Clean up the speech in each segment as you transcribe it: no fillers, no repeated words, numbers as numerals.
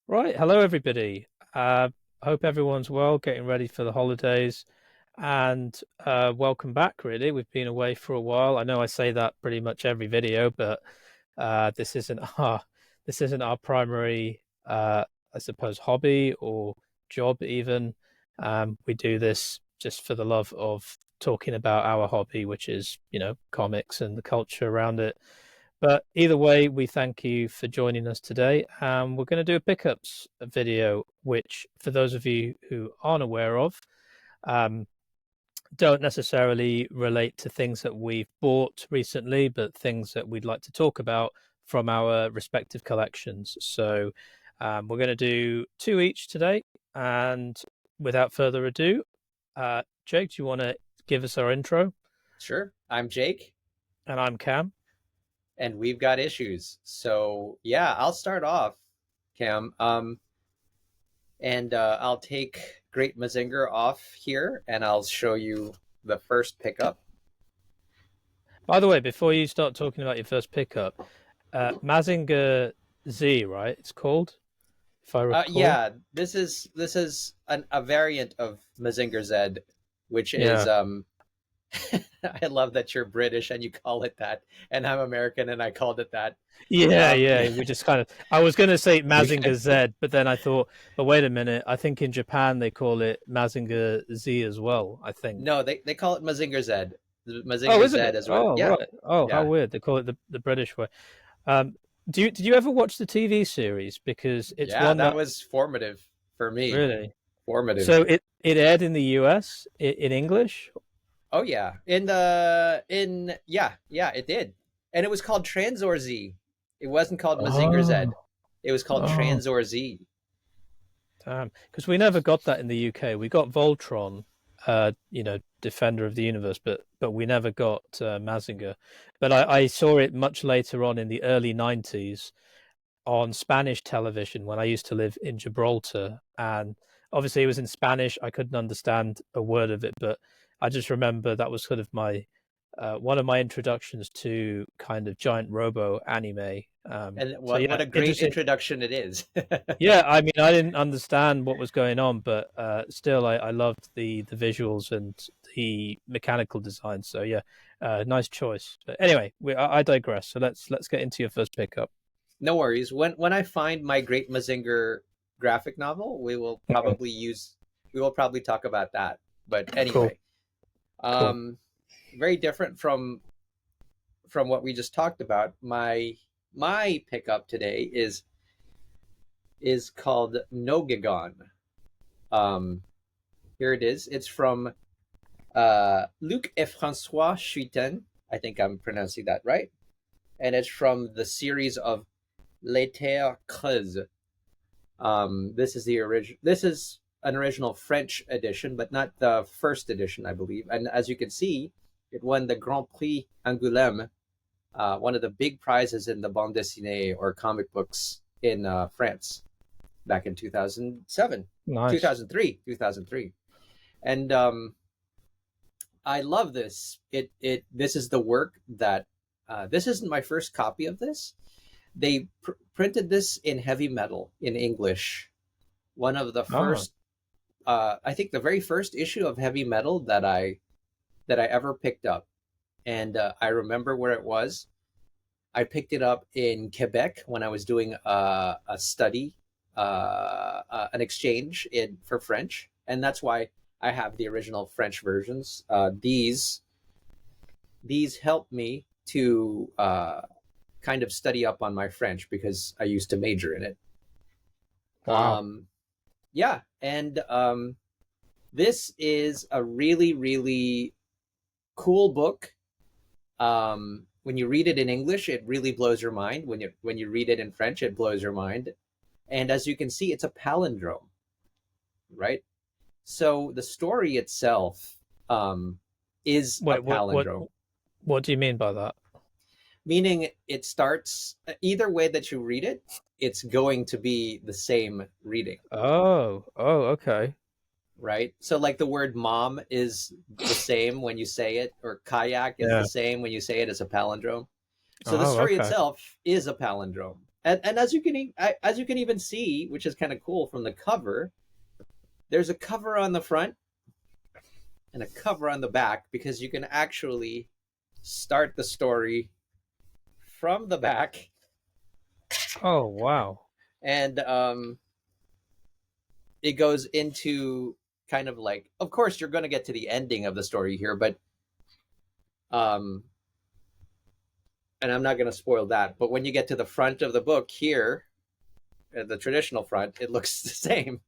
Right, hello everybody. Hope everyone's well, getting ready for the holidays, and welcome back. Really, we've been away for a while. I know I say that pretty much every video, but this isn't our primary, I suppose, hobby or job even. We do this just for the love of talking about our hobby, which is, comics and the culture around it. But either way, we thank you for joining us today. We're going to do a pickups video, which, for those of you who aren't aware of, um, don't necessarily relate to things that we've bought recently, but things that we'd like to talk about from our respective collections. So we're going to do two each today. And without further ado, Jake, do you want to give us our intro? Sure. I'm Jake, And I'm Cam. and we've got issues. So yeah, I'll start off, Cam. And I'll take Great Mazinger off here, and I'll show you the first pickup. By the way, before you start talking about your first pickup, Mazinger Z, right? It's called, if I recall. Yeah, this is a variant of Mazinger Z, which is Yeah, I love that you're British and you call it that, and I'm American and I called it that. yeah, Um, yeah. We just kind of. I was going to say Mazinger Z, but then I thought, but wait a minute. I think in Japan they call it Mazinger Z as well. I think. no, they call it Mazinger Z. Oh, Mazinger Z isn't it? is what. Oh, Yeah, right. Oh, how yeah, weird. They call it the British way. Did you ever watch the TV series? Because it's yeah. one That that was formative for me. really. Formative. So it aired in the US in English. Oh yeah. In it did. And it was called Transor Z. It wasn't called Mazinger Oh, Z. It was called oh. Transor Z. Damn, because we never got that in the UK. We got Voltron, Defender of the Universe, but we never got Mazinger. But I saw it much later on in the early '90s on Spanish television when I used to live in Gibraltar, and obviously it was in Spanish. I couldn't understand a word of it, but I just remember that was sort of my one of my introductions to kind of giant robo anime. And So what yeah, a great interesting. introduction it is. Yeah, I mean, I didn't understand what was going on, but still, I loved the visuals and the mechanical design. So yeah, nice choice. But anyway, I digress. So let's get into your first pickup. No worries. When I find my Great Mazinger graphic novel, Okay, we will probably talk about that. But cool, anyway, cool. um very different from what we just talked about. My pickup today is called Nogigon. Um, Here it is. It's from Luc et François Chuiten. I think I'm pronouncing that right. And it's from the series of Les Terres Creuses. This is the original. This is an original French edition, but not the first edition, I believe. And as you can see, it won the Grand Prix Angoulême, one of the big prizes in the bande dessinée or comic books in France back in 2007, Nice. 2003, 2003. And I love this. This is the work that this isn't my first copy of this. They printed this in heavy metal in English. One of the Oh, first, I think, the very first issue of heavy metal that I ever picked up, and I remember where it was. I picked it up in Quebec when I was doing a study, an exchange in for French, and that's why I have the original French versions. These helped me to kind of study up on my French because I used to major in it. wow. Um, yeah, and this is a really, really cool book. When you read it in English, it really blows your mind. When you read it in French, it blows your mind. And as you can see, it's a palindrome, right? So the story itself is a Wait, palindrome, what do you mean by that? meaning it starts either way that you read it, it's going to be the same reading, Oh, okay. right? So like the word mom is the same when you say it, or kayak is the Yeah. same when you say it as a palindrome. So the Oh, story okay. itself is a palindrome. And as you can even see, which is kind of cool from the cover, there's a cover on the front and a cover on the back because you can actually start the story from the back. Oh, wow. And it goes into kind of like, of course you're going to get to the ending of the story here, but um and I'm not going to spoil that, but when you get to the front of the book here, the traditional front, it looks the same.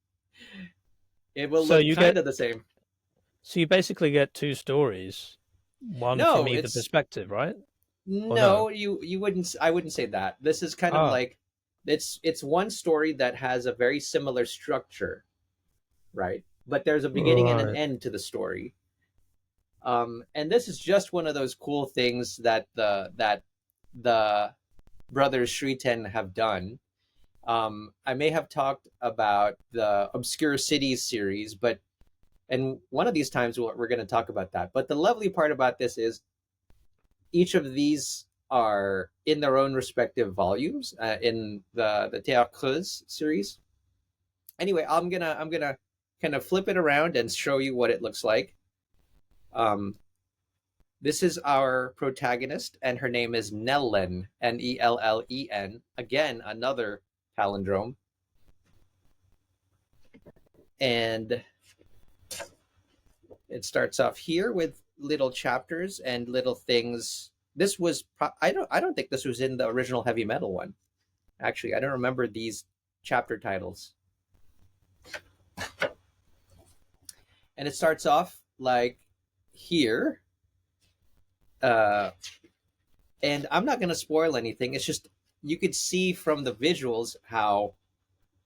It will So look you kind get of the same. so you basically get two stories, one from No, either it's perspective, right? Or no? no, you wouldn't. I wouldn't say that. This is kind of Ah, like it's one story that has a very similar structure, right? But there's a beginning and an right. end to the story. And this is just one of those cool things that the brothers Shriten have done. I may have talked about the Obscure Cities series, but and one of these times we're going to talk about that. But the lovely part about this is each of these are in their own respective volumes in the Terre Creuse series. Anyway, I'm gonna kind of flip it around and show you what it looks like. Um, this is our protagonist, and her name is Nellen, Nellen. Again, another palindrome. And it starts off here with little chapters and little things. This was I don't think this was in the original heavy metal one. Actually, I don't remember these chapter titles. And it starts off like here. Uh, and I'm not going to spoil anything. It's just you could see from the visuals how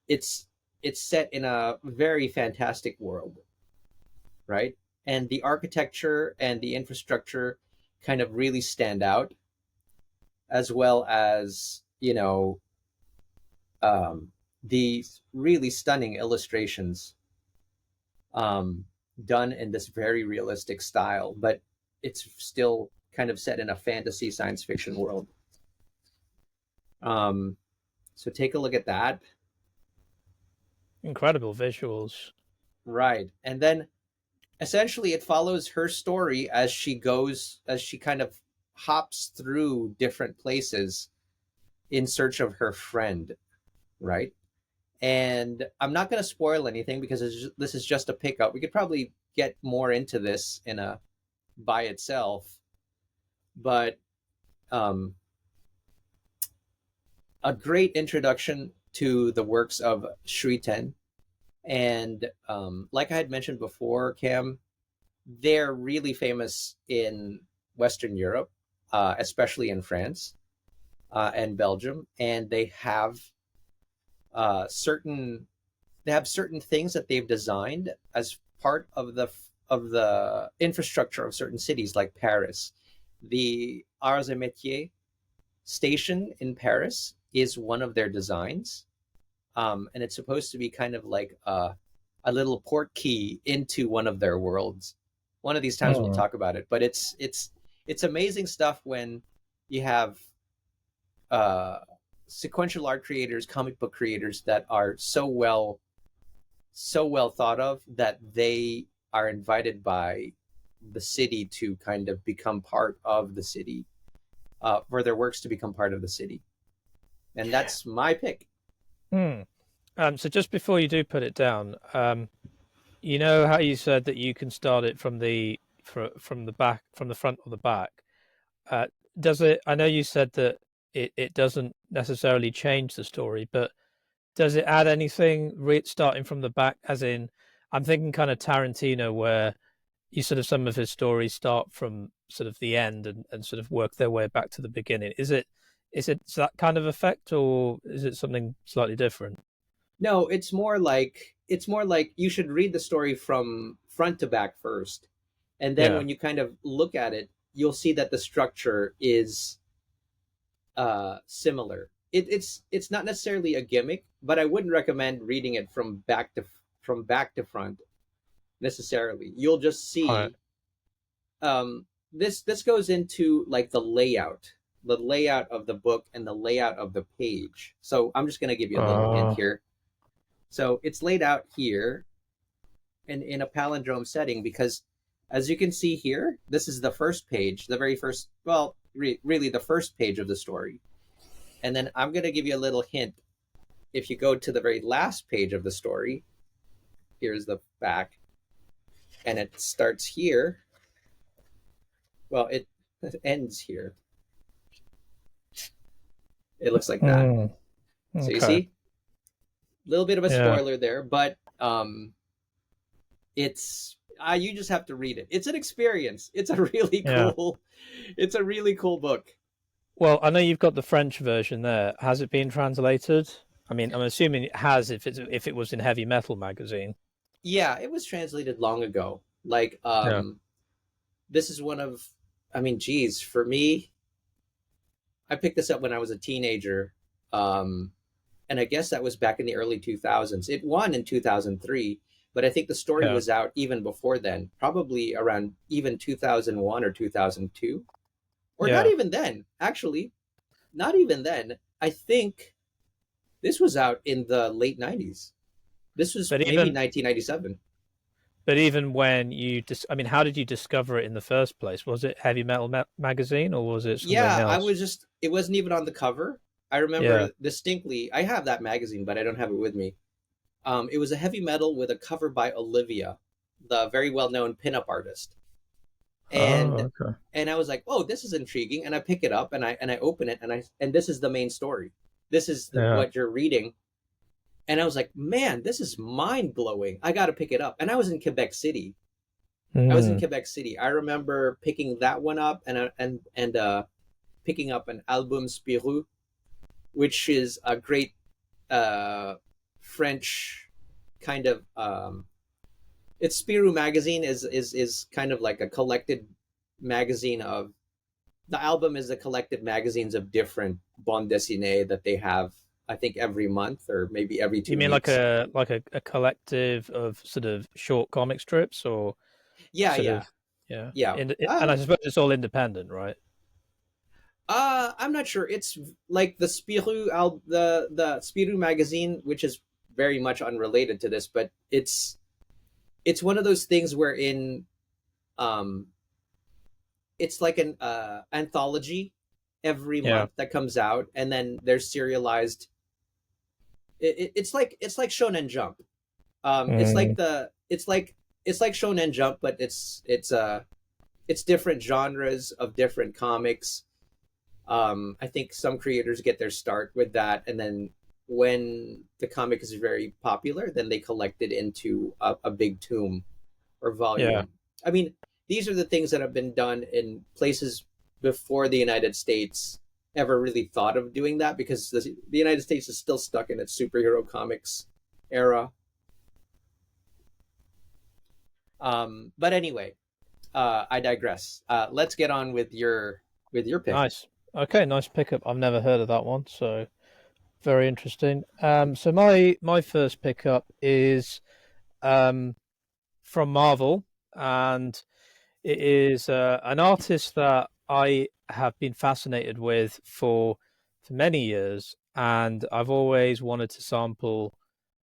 it's it's set in a very fantastic world, right? And the architecture and the infrastructure kind of really stand out, as well as these really stunning illustrations um, done in this very realistic style, but it's still kind of set in a fantasy science fiction world. Um, so take a look at that. Incredible visuals. Right. And then essentially it follows her story as she kind of hops through different places in search of her friend, right? And I'm not going to spoil anything because this is just a pickup. We could probably get more into this in a by itself, but um, a great introduction to the works of Shriten. And like I had mentioned before, Cam, they're really famous in Western Europe, especially in France and Belgium, and certain they have certain things that they've designed as part of the infrastructure of certain cities like Paris. The Arts et Métiers station in Paris is one of their designs, and it's supposed to be kind of like a little port key into one of their worlds. One of these times we'll Hmm. talk about it, but it's amazing stuff when you have uh, sequential art creators, comic book creators that are so well thought of that they are invited by the city to kind of become part of the city, for their works to become part of the city. And that's my pick. Hmm. So just before you do put it down, you know how you said that you can start it from the back, from the front or the back. Uh, does it? I know you said that it doesn't necessarily change the story, but does it add anything starting from the back? As in, I'm thinking kind of Tarantino, where you sort of some of his stories start from sort of the end and sort of work their way back to the beginning. Is it that kind of effect, or is it something slightly different? No, it's more like you should read the story from front to back first, and then Yeah. when you kind of look at it, you'll see that the structure is similar. It's not necessarily a gimmick, but I wouldn't recommend reading it from back to front necessarily. You'll just All right. see this goes into like the layout. the layout of the book and the layout of the page. So I'm just going to give you a little hint Uh, here. So it's laid out here in a palindrome setting because, as you can see here, this is the first page, the very first, well, really the first page of the story. And then I'm going to give you a little hint. If you go to the very last page of the story, here's the back, and it starts here. Well, it ends here. It looks like that. mm, So you okay. see, a little bit of a Yeah. spoiler there, but it's you just have to read it. It's an experience. It's a really Yeah. cool. It's a really cool book. Well, I know you've got the French version there. Has it been translated? I mean, I'm assuming it has if it was in Heavy Metal magazine. Yeah, it was translated long ago. Like Yeah. this is one of, I mean, geez, for me, I picked this up when I was a teenager. Um and I guess that was back in the early 2000s. It won in 2003, but I think the story Yeah. was out even before then, probably around even 2001 or 2002, or not Yeah. even then. Actually, not even then. I think this was out in the late 90s. This was But maybe even 1997. but even when I mean, how did you discover it in the first place? Was it Heavy Metal magazine or was it something Yeah, I else? was just, it wasn't even on the cover. I Yeah. remember distinctly, I have that magazine, but I don't have it with me. It was a heavy metal with a cover by Olivia, the very well known pinup artist. And Oh, okay. I was like, "Oh, this is intriguing." And I pick it up and I open it and this is the main story. This is Yeah. what you're reading. And I was like, "Man, this is mind blowing. I got to pick it up." And I was in Quebec City. I was in Mm. Quebec City. I remember picking that one up and picking up an album Spirou, which is a great uh, French kind of. It's Spirou magazine is kind of like a collected magazine of, the album is a collected magazines of different bande dessinée that they have, I think, every month or maybe every You two mean like weeks. a collective of sort of short comic strips or Yeah, sort yeah, of yeah. yeah. And I suppose it's all independent, right? I'm not sure. It's like the the Spirou magazine, which is very much unrelated to this, but it's one of those things wherein um it's like an anthology every Yeah. month that comes out, and then there's serialized. It's like Shonen Jump. It's like Mm. it's like Shonen Jump, but it's different genres of different comics. I think some creators get their start with that, and then when the comic is very popular, then they collect it into a big tome or Yeah. volume. I mean, these are the things that have been done in places before the United States ever really thought of doing that, because the United States is still stuck in its superhero comics era. But anyway, I digress. Let's get on with your pick. Nice. Okay, nice pickup. I've never heard of that one, so very interesting. So my first pickup is um from Marvel, and it is an artist that I have been fascinated with for many years, and I've always wanted to sample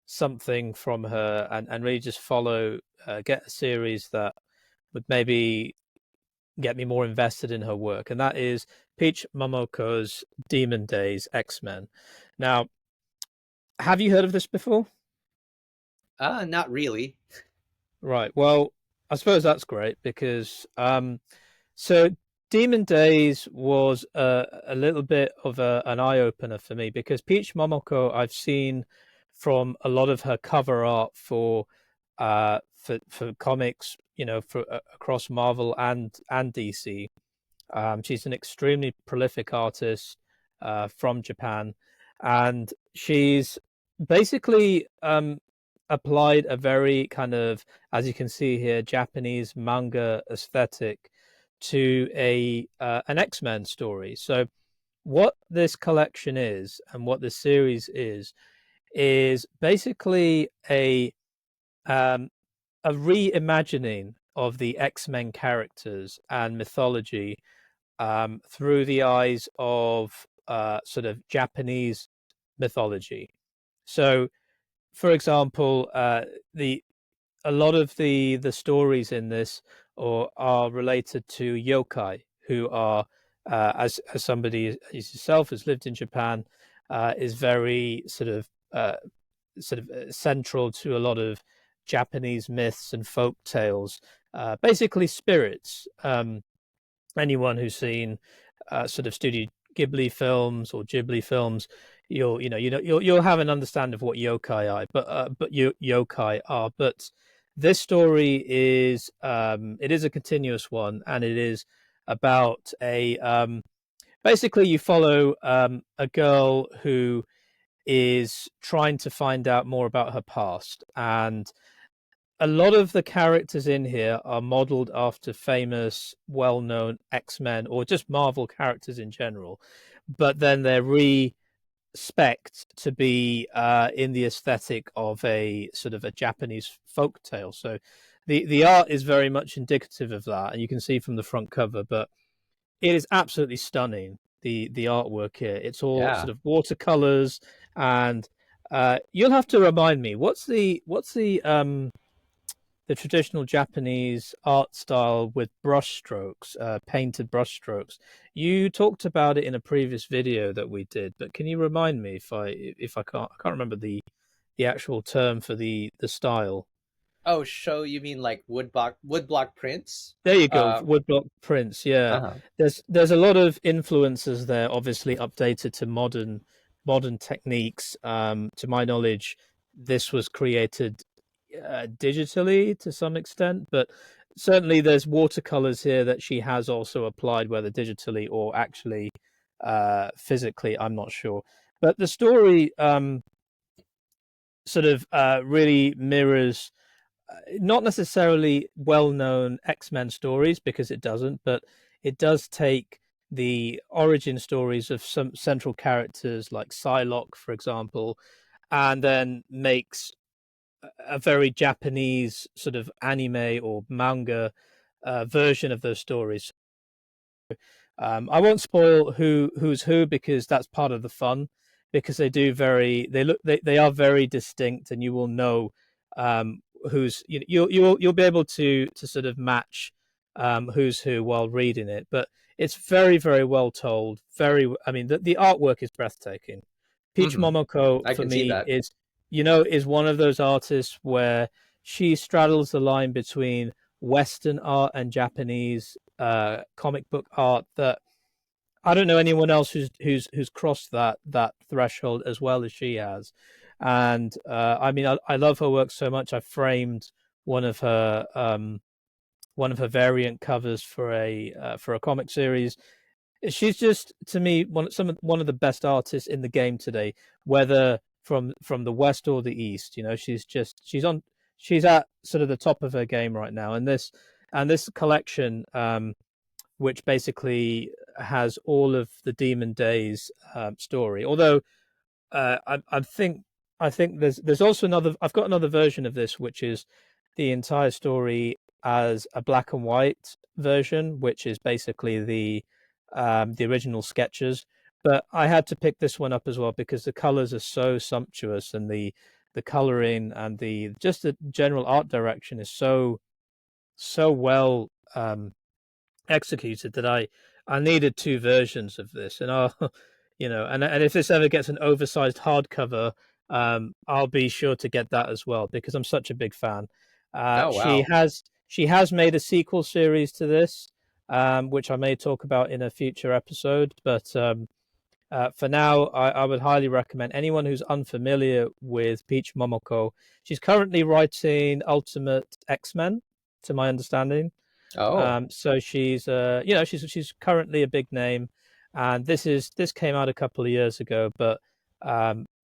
something from her and really just follow, get a series that would maybe get me more invested in her work, and that is Peach Momoko's Demon Days X-Men. Now, have you heard of this before? Not really. Right. Well, I suppose that's great because so Demon Days was a little bit of an eye opener for me because Peach Momoko I've seen from a lot of her cover art for comics, you know, for across Marvel and DC. She's an extremely prolific artist from Japan, and she's basically applied a very kind of, as you can see here, Japanese manga aesthetic to a an X-Men story. So what this collection is and what this series is basically um, a reimagining of the X-Men characters and mythology through the eyes of sort of Japanese mythology. So, for example, the a lot of the stories in this or are related to yokai, who are as somebody as yourself has lived in Japan, is very central to a lot of Japanese myths and folk tales. Basically, spirits. Anyone who's seen sort of Studio Ghibli films or Ghibli films, you'll have an understanding of what yokai are. But yokai are. But this story is it is a continuous one, and it is about a basically you follow a girl who is trying to find out more about her past, and a lot of the characters in here are modeled after famous, well-known X-Men or just Marvel characters in general, but then they're re-spec'd to be in the aesthetic of a sort of a Japanese folk tale. So the art is very much indicative of that, and you can see from the front cover, but it is absolutely stunning. The artwork here, it's all Yeah. sort of watercolors, and you'll have to remind me what's the traditional Japanese art style with brush strokes, painted brush strokes. You talked about it in a previous video that we did, but can you remind me if I can't remember the actual term for the style. Oh, show you mean like woodblock prints? There you go, Uh, woodblock prints. Yeah, uh-huh. there's a lot of influences there, obviously updated to modern techniques. To my knowledge, this was created digitally to some extent, but certainly there's watercolors here that she has also applied, whether digitally or actually physically. I'm not sure, but the story sort of really mirrors not necessarily well-known X-Men stories because it doesn't, but it does take the origin stories of some central characters like Psylocke, for example, and then makes a very Japanese sort of anime or manga version of those stories. I won't spoil who's who because that's part of the fun. Because they are very distinct, and you will know who's you'll be able to sort of match who's who while reading it. But it's very very well told. I mean, the artwork is breathtaking. Peach Hmm. Momoko I for can see me that. is one of those artists where she straddles the line between Western art and Japanese comic book art that I don't know anyone else who's crossed that threshold as well as she has. And I mean, I love her work so much. I framed one of her one of her variant covers for a comic series. She's just to me one of the best artists in the game today, whether from the west or the east. You know, she's at sort of the top of her game right now, and this collection, which basically has all of the Demon Days story. Although I think there's also another. I've got another version of this, which is the entire story as a black and white version, which is basically the original sketches. But I had to pick this one up as well because the colors are so sumptuous, and the coloring and the just the general art direction is so well executed that I needed two versions of this, and I'll and if this ever gets an oversized hardcover, I'll be sure to get that as well because I'm such a big fan. Oh wow. She has made a sequel series to this, which I may talk about in a future episode, but for now, I would highly recommend anyone who's unfamiliar with Peach Momoko. She's currently writing Ultimate X-Men, to my understanding. Oh. So she's she's currently a big name, and this came out a couple of years ago, but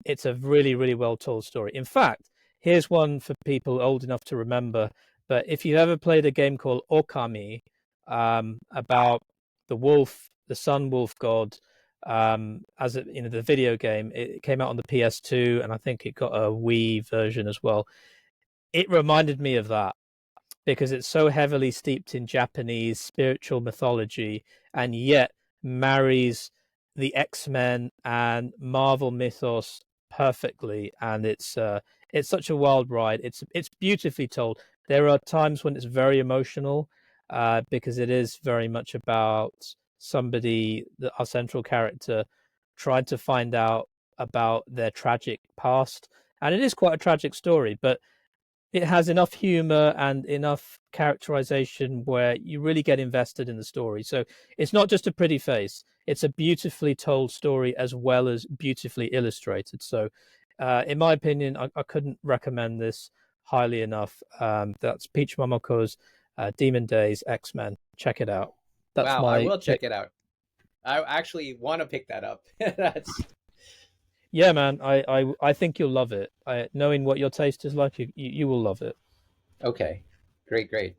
it's a really really well told story. In fact, here's one for people old enough to remember. But if you've ever played a game called Okami, about the wolf, the sun wolf god, as it, the video game, it came out on the PS2, and I think it got a Wii version as well. It reminded me of that because it's so heavily steeped in Japanese spiritual mythology and yet marries the X-Men and Marvel mythos perfectly, and it's such a wild ride. It's beautifully told. There are times when it's very emotional, because it is very much about somebody, our central character, trying to find out about their tragic past, and it is quite a tragic story, but it has enough humor and enough characterization where you really get invested in the story. So it's not just a pretty face, it's a beautifully told story as well as beautifully illustrated. So in my opinion, I couldn't recommend this highly enough. That's Peach Momoko's Demon Days X-Men. Check it out. That's Wow, I my will pick. check it out. I actually want to pick that up. That's Yeah, man, I think you'll love it. Knowing what your taste is like, you will love it. okay. Great, great.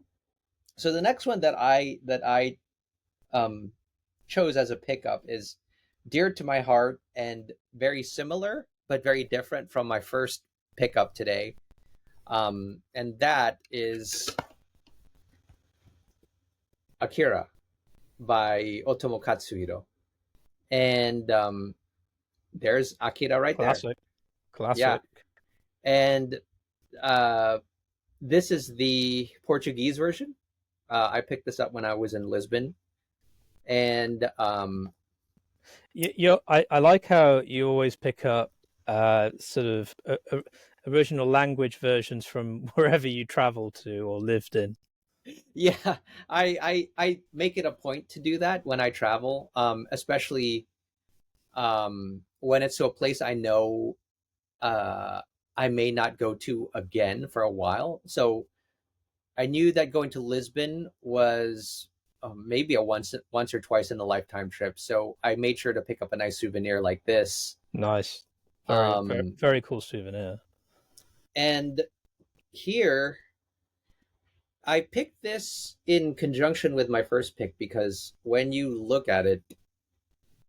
So the next one that I um chose as a pickup is dear to my heart and very similar but very different from my first pickup today. And that is Akira by Otomo Katsuhiro. And there's Akira right there. Classic, Yeah. classic. And uh, this is the Portuguese version. I picked this up when I was in Lisbon. And I like how you always pick up sort of original language versions from wherever you travel to or lived in. yeah, I make it a point to do that when I travel, especially when it's to a place I know uh, I may not go to again for a while. So I knew that going to Lisbon was maybe a once or twice in a lifetime trip. So I made sure to pick up a nice souvenir like this. Nice, very very Um, very cool souvenir. and here I picked this in conjunction with my first pick because when you look at it,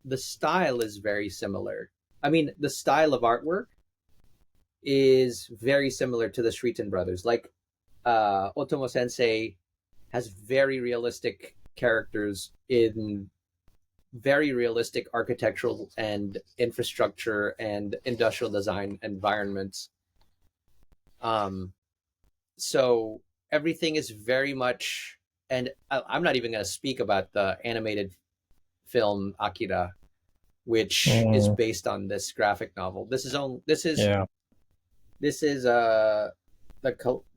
the style is very similar. I mean, the style of artwork is very similar to the Shriten brothers. Like Otomo Sensei has very realistic characters in very realistic architectural and infrastructure and industrial design environments. Um, so everything is very much, and I'm not even going to speak about the animated film Akira, which is Mm, based on this graphic novel. This is yeah. this is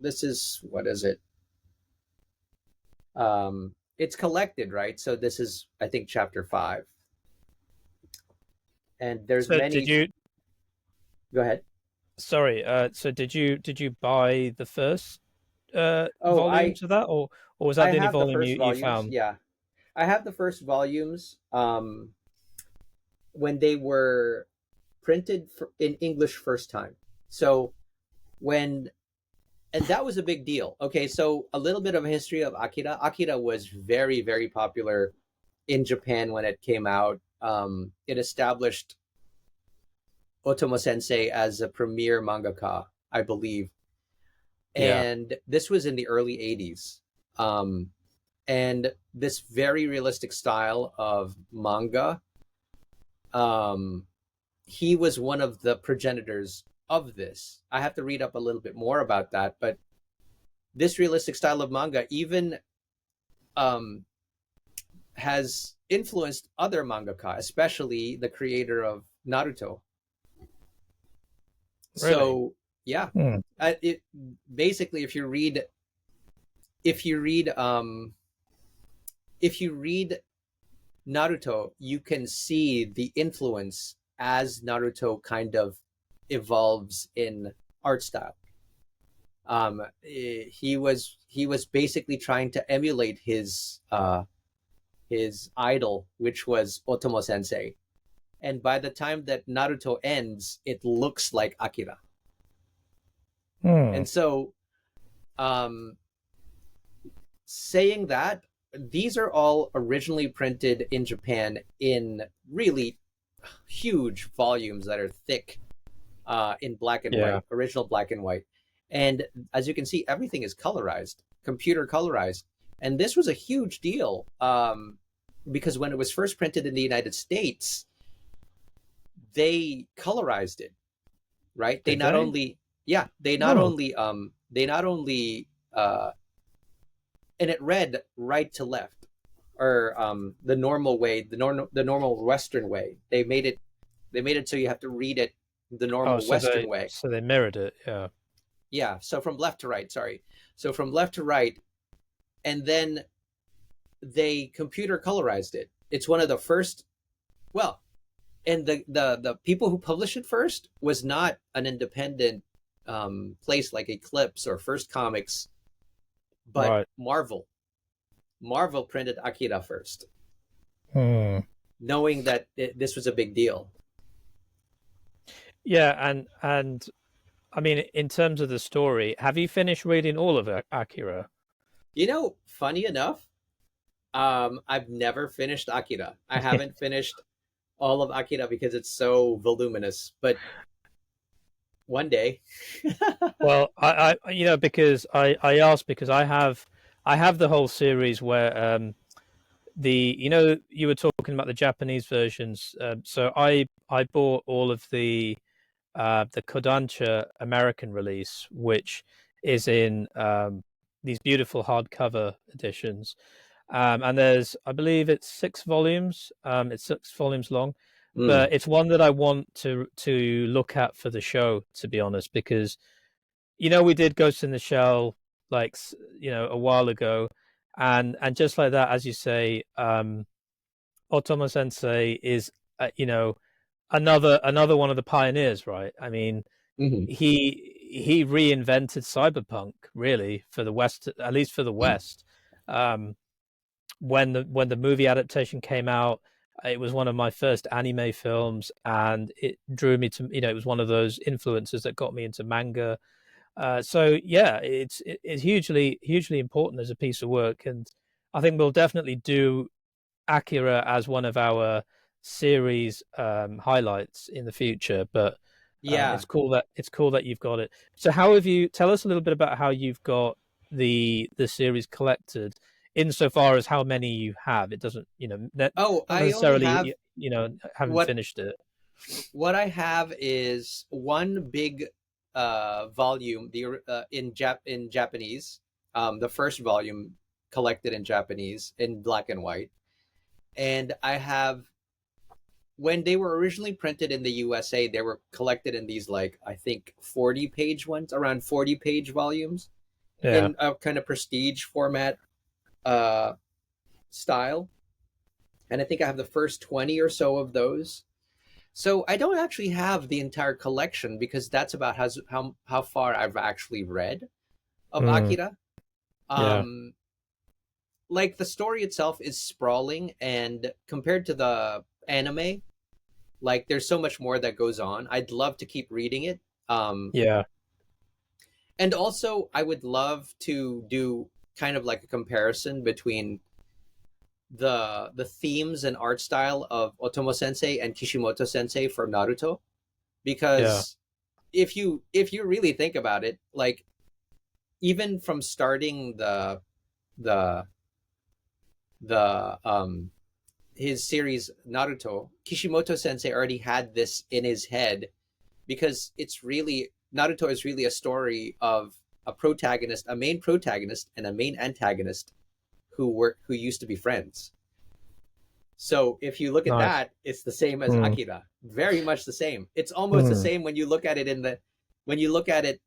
this is what is it? It's collected, right? So this is, I think, chapter 5, and there's So many. Go ahead. so did you buy the first Oh, volumes of that, or was that I the only have the volume first you volumes. found? Yeah, I have the first volumes when they were printed in English first time. So when and that was a big deal. Okay, so a little bit of a history of Akira. Akira was very, very popular in Japan when it came out. It established Otomo Sensei as a premier mangaka, I believe, Yeah. and this was in the early '80s. Um, and this very realistic style of manga, um, he was one of the progenitors of this. I have to read up a little bit more about that, but this realistic style of manga even um, has influenced other mangaka, especially the creator of Naruto. Really? So yeah, Hmm. it basically if you read if you read Naruto, you can see the influence as Naruto kind of evolves in art style. He was basically trying to emulate his idol, which was Otomo Sensei. And by the time that Naruto ends, it looks like Akira. Hmm. And so, um, saying that, these are all originally printed in Japan in really huge volumes that are thick in black and Yeah. white, original black and white. And as you can see, everything is colorized, computer colorized. And this was a huge deal, because when it was first printed in the United States, they colorized it, right? They Did not they? only, yeah, Oh, they not only, and it read right to left, or the normal way, the normal Western way. They made it so you have to read it the oh, normal so Western they way. so they mirrored it. Yeah. Yeah, so from left to right, sorry. So from left to right, and then they computer colorized it. It's one of the first, well, and the people who published it first was not an independent place like Eclipse or First Comics, but Right. Marvel. Marvel printed Akira first, Hmm. knowing that this was a big deal. Yeah, and I mean, in terms of the story, have you finished reading all of Akira? You know, funny enough, I've never finished Akira. I haven't finished all of Akira because it's so voluminous. But one day, Well, because I asked because I have the whole series where you were talking about the Japanese versions. So I bought all of the Kodansha American release, which is in these beautiful hardcover editions. And there's, I believe it's 6 volumes. It's 6 volumes long, mm, but it's one that I want to look at for the show, to be honest, because we did Ghost in the Shell like a while ago, and just like that, as you say, Otomo Sensei is another one of the pioneers, right? I mean, mhm. he reinvented cyberpunk really for the West, at least for the West. Um, when the movie adaptation came out, it was one of my first anime films, and it drew me to it was one of those influences that got me into manga. So yeah, it's hugely important as a piece of work, and I think we'll definitely do Akira as one of our series highlights in the future. But Yeah. it's cool that you've got it. So how have you? Tell us a little bit about how you've got the series collected, insofar as how many you have. It doesn't not Oh, I only have necessarily haven't what finished it. what I have is one big volume, the in Japanese, the first volume collected in Japanese in black and white, and I have, when they were originally printed in the USA, they were collected in these, like, I think 40-page ones, around 40-page volumes Yeah. in a kind of prestige format uh, style, and I think I have the first 20 or so of those. So I don't actually have the entire collection because that's about how far I've actually read of Mm, Akira. yeah. Um, like, the story itself is sprawling, and compared to the anime, like, there's so much more that goes on. I'd love to keep reading it. Yeah. And also, I would love to do kind of like a comparison between the themes and art style of Otomo Sensei and Kishimoto Sensei for Naruto, Yeah. because if you really think about it, like, even from starting the the his series Naruto, Kishimoto Sensei already had this in his head, because it's really, Naruto is really a story of a protagonist, a main protagonist, and a main antagonist who used to be friends. So if you look at Nice. that, it's the same as Mm, Akira. Very much the same. It's almost the mm. same when you look at it when you look at it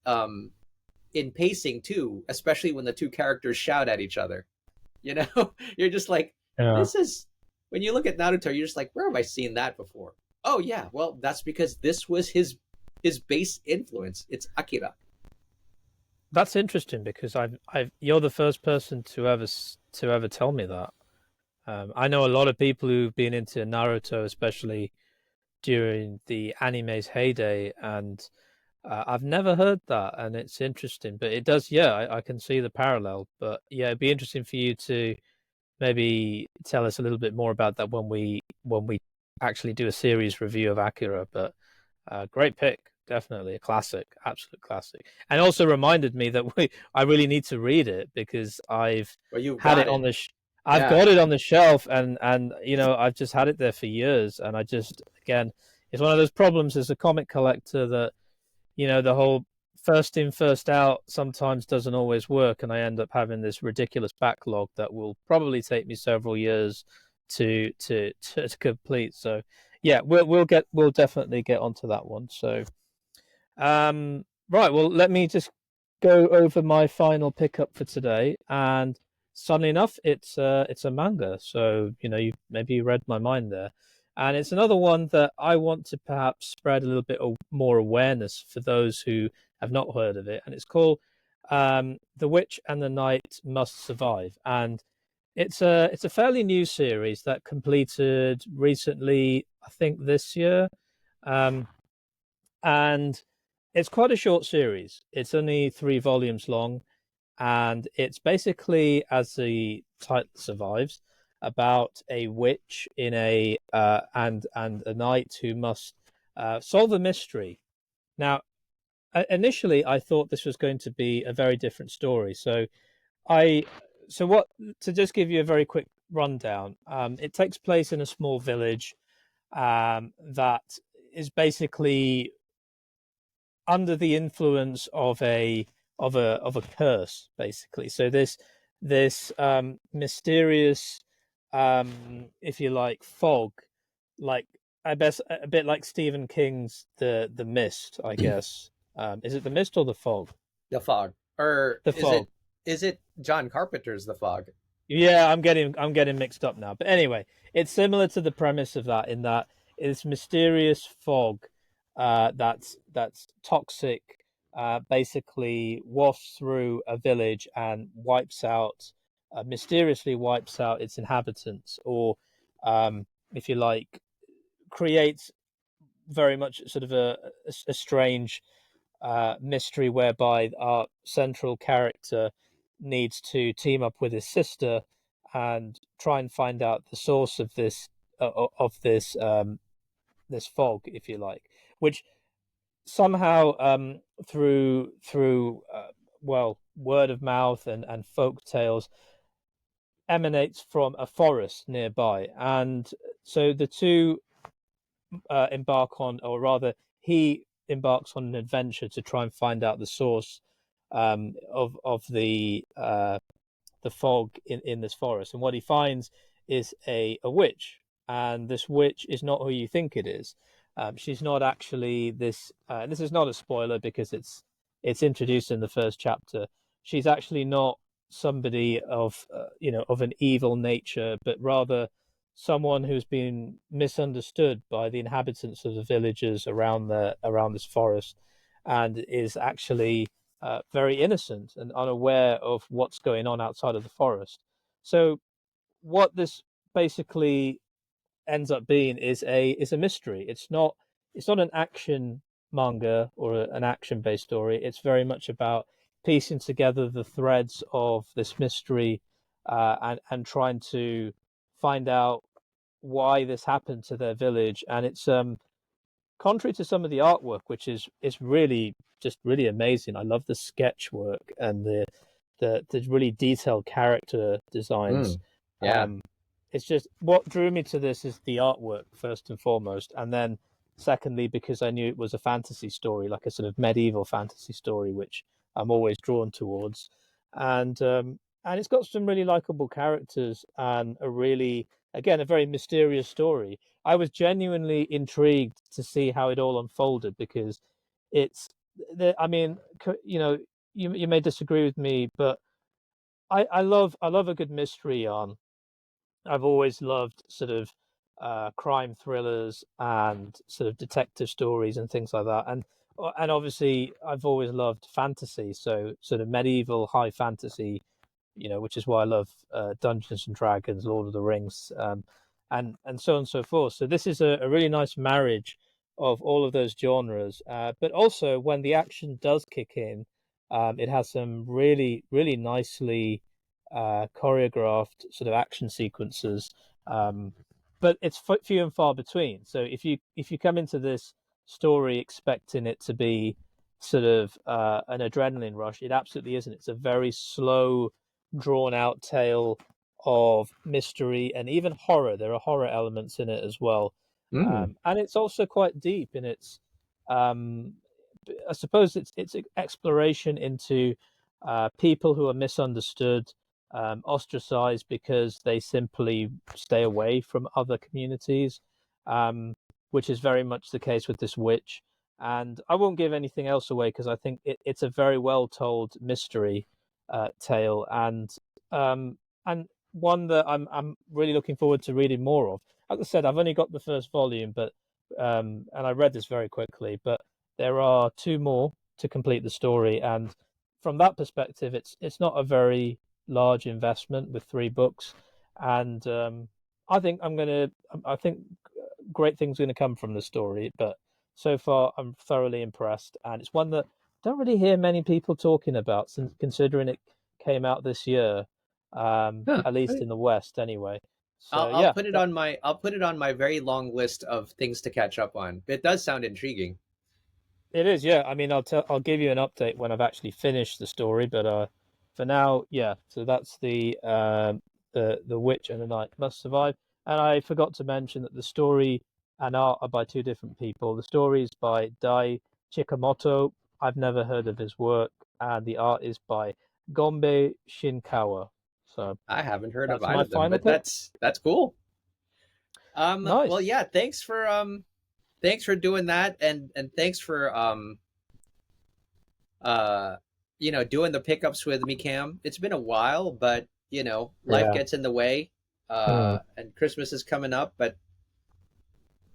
in pacing too, especially when the two characters shout at each other. You know, you're just like, Yeah. this is, when you look at Naruto, you're just like, where have I seen that before? Oh yeah, well, that's because this was his base influence. It's Akira. That's interesting because you're the first person to ever tell me that. I know a lot of people who've been into Naruto, especially during the anime's heyday, and I've never heard that, and it's interesting. But it does, yeah, I can see the parallel. But yeah, it'd be interesting for you to maybe tell us a little bit more about that when we actually do a series review of Akira. But great pick, definitely a classic, absolute classic, and also reminded me that I really need to read it because Well, you've had got it it. on the I've Yeah. got it on the shelf, and I've just had it there for years, and I just again, it's one of those problems as a comic collector that the whole first in first out sometimes doesn't always work, and I end up having this ridiculous backlog that will probably take me several years to complete. So yeah, we'll definitely get onto that one. So right, well, let me just go over my final pickup for today, and funnily enough, it's a manga. So maybe you read my mind there, and it's another one that I want to perhaps spread a little bit more awareness for those who have not heard of it, and it's called "The Witch and the Knight Must Survive," and it's a fairly new series that completed recently, I think this year. Um, and it's quite a short series. It's only 3 volumes long, and it's basically, as the title survives, about a witch in a and a knight who must solve a mystery. Now, initially, I thought this was going to be a very different story. I so what to just give you a very quick rundown. It takes place in a small village that is basically under the influence of a curse, basically. So this mysterious, if you like, fog, like I guess a bit like Stephen King's the Mist, I guess. Is it the Mist or the Fog? The Fog, or The Fog. is it John Carpenter's The Fog? Yeah, I'm getting mixed up now. But anyway, it's similar to the premise of that in that it's mysterious fog that's toxic, basically wafts through a village and mysteriously wipes out its inhabitants, or if you like, creates very much sort of a strange mystery whereby our central character needs to team up with his sister and try and find out the source of this fog, if you like, which somehow through well, word of mouth and folk tales emanates from a forest nearby, and so the two embark on, or rather, he embarks on an adventure to try and find out the source of the fog in this forest. And what he finds is a witch, and this witch is not who you think it is. She's not actually this. This is not a spoiler because it's introduced in the first chapter. She's actually not somebody of an evil nature, but rather someone who's been misunderstood by the inhabitants of the villages around this forest, and is actually very innocent and unaware of what's going on outside of the forest. So what this basically ends up being is a mystery. It's not an action manga or an action based story. It's very much about piecing together the threads of this mystery, and trying to find out why this happened to their village. And it's contrary to some of the artwork, which is really just really amazing. I love the sketch work and the really detailed character designs. Mm, yeah. Um, it's just what drew me to this is the artwork first and foremost, and then secondly because I knew it was a fantasy story, like a sort of medieval fantasy story, which I'm always drawn towards, and it's got some really likable characters and a really, again, a very mysterious story. I was genuinely intrigued to see how it all unfolded because it's I mean, you may disagree with me, but I love a good mystery on. I've always loved sort of crime thrillers and sort of detective stories and things like that. And obviously I've always loved fantasy, so sort of medieval high fantasy, which is why I love Dungeons and Dragons, Lord of the Rings, and so on and so forth. So this is a really nice marriage of all of those genres. But also when the action does kick in, it has some really, really nicely choreographed sort of action sequences. But it's few and far between. So if you come into this story expecting it to be sort of an adrenaline rush. It absolutely isn't. It's a very slow, drawn out tale of mystery and even horror. There are horror elements in it as well. Mm. And it's also quite deep in its, um, I suppose it's exploration into people who are misunderstood, ostracized because they simply stay away from other communities, um, which is very much the case with this witch. And I won't give anything else away because I think it's a very well told mystery tale, um, and one that I'm really looking forward to reading more of. As I said, I've only got the first volume, but and I read this very quickly, but there are two more to complete the story, and from that perspective, it's not a very large investment with three books, and I think great things are gonna come from the story. But so far, I'm thoroughly impressed, and it's one that I don't really hear many people talking about, since considering it came out this year, Huh. at least in the West, anyway. So I'll yeah, put it on my very long list of things to catch up on. It does sound intriguing. it is, yeah. I mean, I'll give you an update when I've actually finished the story, but for now, yeah. So that's the Witch and the Night Must Survive. And I forgot to mention that the story and art are by two different people. The story is by Dai Chikamoto. I've never heard of his work, and the art is by Gombe Shinkawa. So I haven't heard of that's either my of them, final but pick. that's cool. Well, Nice. yeah, thanks for doing that, and thanks for uh doing the pickups with me, Cam. It's been a while, but life Yeah. gets in the way. Hmm. And Christmas is coming up, but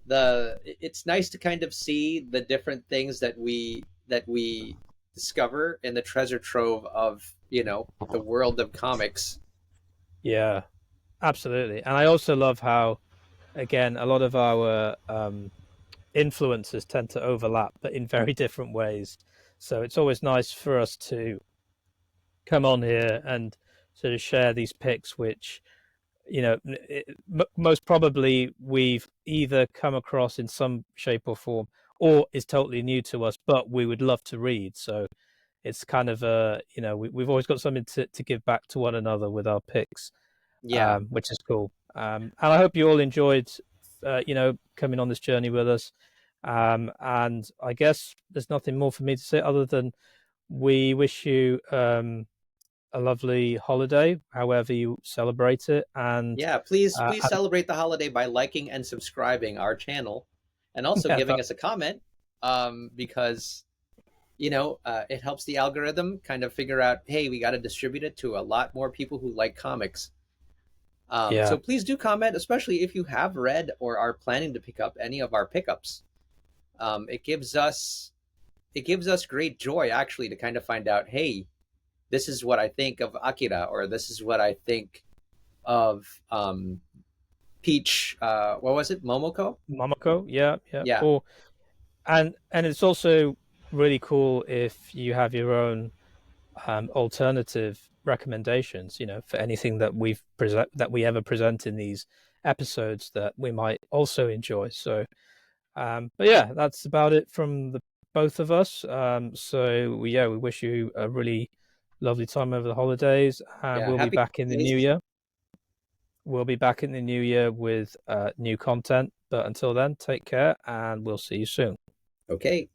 it's nice to kind of see the different things that we discover in the treasure trove of the world of comics. Yeah. Absolutely. And I also love how, again, a lot of our influences tend to overlap, but in very different ways. So it's always nice for us to come on here and sort of share these picks, which, most probably we've either come across in some shape or form or is totally new to us, but we would love to read. So it's kind of we've always got something to give back to one another with our picks, Yeah, which is cool. And I hope you all enjoyed, coming on this journey with us. And I guess there's nothing more for me to say other than we wish you a lovely holiday, however you celebrate it. And yeah. Please and celebrate the holiday by liking and subscribing our channel, and also yeah, giving us a comment. Because it helps the algorithm kind of figure out, hey, we got to distribute it to a lot more people who like comics. yeah, So please do comment, especially if you have read or are planning to pick up any of our pickups. It gives us great joy actually to kind of find out, hey, this is what I think of Akira, or this is what I think of Peach. What was it, Momoko? Momoko, yeah, yeah. Yeah, Or and it's also really cool if you have your own alternative recommendations, for anything that we ever present in these episodes that we might also enjoy. So, but yeah, that's about it from the both of us. So we wish you a really lovely time over the holidays, and yeah. we'll be Happy back in the new holidays. year. We'll be back in the new year with new content. But until then, take care, and we'll see you soon. Okay.